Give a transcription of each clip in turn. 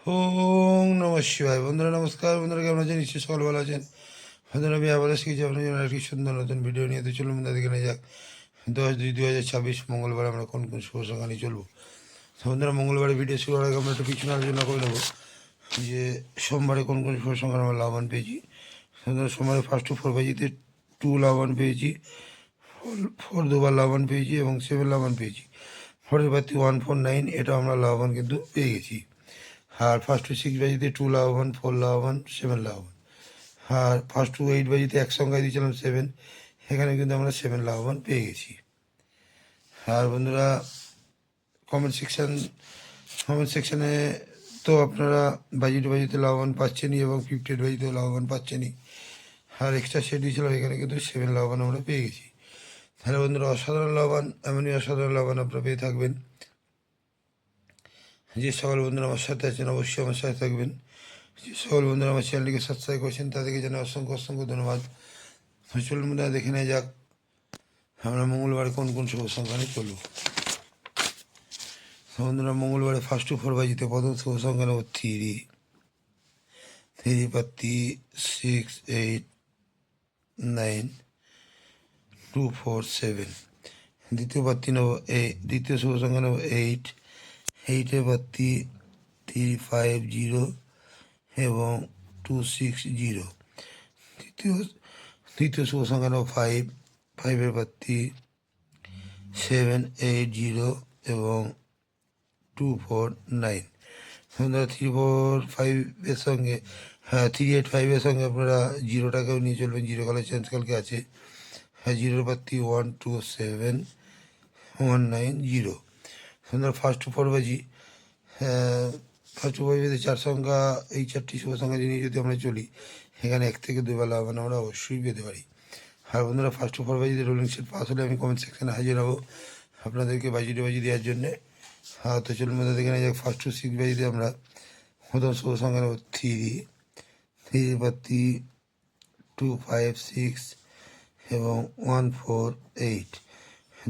ওম নমঃ শিবায়। বন্ধুরা নমস্কার। বন্ধুরা কেমন আছেন? নিশ্চয়ই সকল ভালো আছেন। বন্ধুরা আমি আবার শিখেছি আপনার জন্য একটি সুন্দর নতুন ভিডিও নিয়ে। তো চলুন বন্ধুরা দেখে নেওয়া যাক 10-2-2026 মঙ্গলবার আমরা কোন কোন শুভ সংখ্যা নিয়ে চলবো। তো বন্ধুরা মঙ্গলবারে ভিডিও শুরু হওয়ার আগে আমরা একটু পিছনে আলোচনা করে নেবো যে সোমবারে কোন কোন শুভ সংখ্যা আমরা লাভবান পেয়েছি। বন্ধুরা সোমবারে ফার্স্ট টু ফোর বাজিতে 2 লাভবান পেয়েছি, ফোর দুবার লাভবান পেয়েছি এবং 7 লাভবান পেয়েছি। ফোরের বাড়তি 149 এটা আমরা লাভবান কিন্তু পেয়ে গেছি। আর ফার্স্ট টু 6 বাজিতে 2 লাভবান, 4 লাভবান, 7 লাভবান। আর ফার্স্ট টু 8 বাজিতে এক সংখ্যায় দিয়েছিলাম 7, এখানে কিন্তু আমরা 7 লাভবান পেয়ে গেছি। আর বন্ধুরা কমেন্ট সেকশানে তো আপনারা বাজিতে লাভবান পাচ্ছেনই এবং 58 বাজিতে লাভবান পাচ্ছেনই। আর এক্সট্রা সেট দিয়েছিলাম, এখানে কিন্তু 7 লাভবান আমরা পেয়ে গেছি। তাহলে বন্ধুরা অসাধারণ লাভবান, এমনই অসাধারণ লাভবান আপনারা পেয়ে থাকবেন। যে সকল বন্ধুরা আমার সাথে আছেন অবশ্যই আমার সাথে থাকবেন। যে সকল বন্ধুরা আমার চ্যানেলটিকে সাবস্ক্রাইব করেছেন তাদেরকে জানাই অসংখ্য অসংখ্য ধন্যবাদ। চলুন বন্ধুরা দেখে নেওয়া যাক আমরা মঙ্গলবারে কোন কোন শুভ সংখ্যা নিয়ে চলব। বন্ধুরা মঙ্গলবারে ফার্স্ট টু ফোর বাজিতে প্রথম শুভ সংখ্যা নেব 3 পাত্তি 6 8 9 2 4 7। দ্বিতীয় পাত্তি নেব দ্বিতীয় শুভ সংখ্যা নেব 8 পাত্তি 3 5 0 এবং 2 6 0। তৃতীয় শুভ সংখ্যা নেব 5 পাত্তি 7 8 0 এবং 2 4 9। বন্ধুরা 3 4 5-এর সঙ্গে 3 8 5-এর সঙ্গে আপনারা জিরোটাকেও নিয়ে চলবেন, জিরো কালার চেঞ্জ কালকে আছে। জিরোর পাত্তি 1 2 7 1 9 0। বন্ধুরা ফার্স্ট টু ফোর বাজি যদি 4 সংখ্যা, এই 4টি শুভ সংখ্যা নিয়ে যদি আমরা চলি, এখানে 1 থেকে 2 বেলা মানে আমরা অবশ্যই পেতে পারি। আর বন্ধুরা ফার্স্ট টু ফোর বাজিতে রোলিং সেট পাস হলে আমি কমেন্ট সেকশানে হাজির হবো আপনাদেরকে বাজি দেওয়ার জন্যে। তো চলুন মধ্যে দেখে নেওয়া যাক ফার্স্ট টু 6 বাজিতে আমরা প্রথম শুভ সংখ্যা নেব 3 পাত্তি 2 5 6 এবং 1 4 8।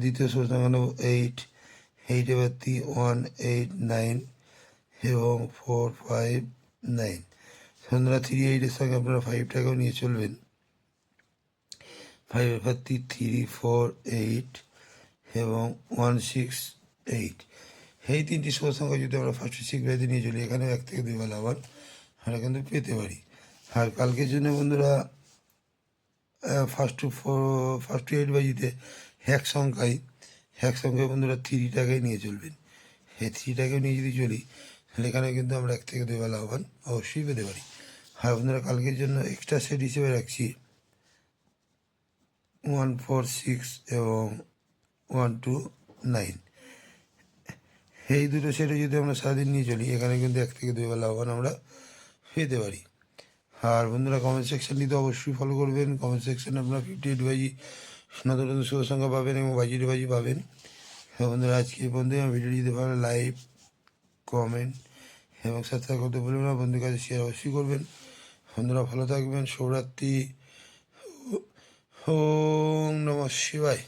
দ্বিতীয় শুভ সংখ্যা নেব 8 পাত্তি 1 8 9 এবং 4 5 9। বন্ধুরা 3 8-এর সঙ্গে আপনারা 5টাকেও নিয়ে চলবেন। 5 পাত্তি 3 4 8 এবং 1 6 8। এই 3টি শুভ সংখ্যা যদি আমরা ফার্স্ট টু 6 বাজিতে নিয়ে চলি, এখানেও 1 থেকে 2 বেলা আবার আমরা কিন্তু পেতে পারি। আর কালকের জন্য বন্ধুরা ফার্স্ট টু 8 বাজিতে এক সংখ্যায় বন্ধুরা 3টাকে নিয়ে চলবেন। এই 3টাকে নিয়ে যদি চলি তাহলে এখানে কিন্তু আমরা 1 থেকে 2 বেলা আবার অবশ্যই পেতে পারি। আর বন্ধুরা কালকের জন্য এক্সট্রা সেট হিসেবে রাখছি 1 4 6 এবং 1 2 9। এই দুটো সেটে যদি আমরা সারাদিন নিয়ে চলি, এখানে কিন্তু 1 থেকে 2 বেলা আবার আমরা পেতে পারি। আর বন্ধুরা কমেন্ট সেকশানটি তো অবশ্যই ফলো করবেন। কমেন্ট সেকশানে আপনারা 58 বাজি নতুন নতুন শুভ সংখ্যা পাবেন এবং বাজি পাবেন। বন্ধুরা আজকে এই পর্যন্তই। আমার ভিডিও যদি ভালো লাইক কমেন্ট এবং সাবস্ক্রাইব করতে ভুলবেন না। বন্ধুর কাছে শেয়ার অবশ্যই করবেন। বন্ধুরা ভালো থাকবেন। শুভরাত্রি। ওম নমঃ শিবায়।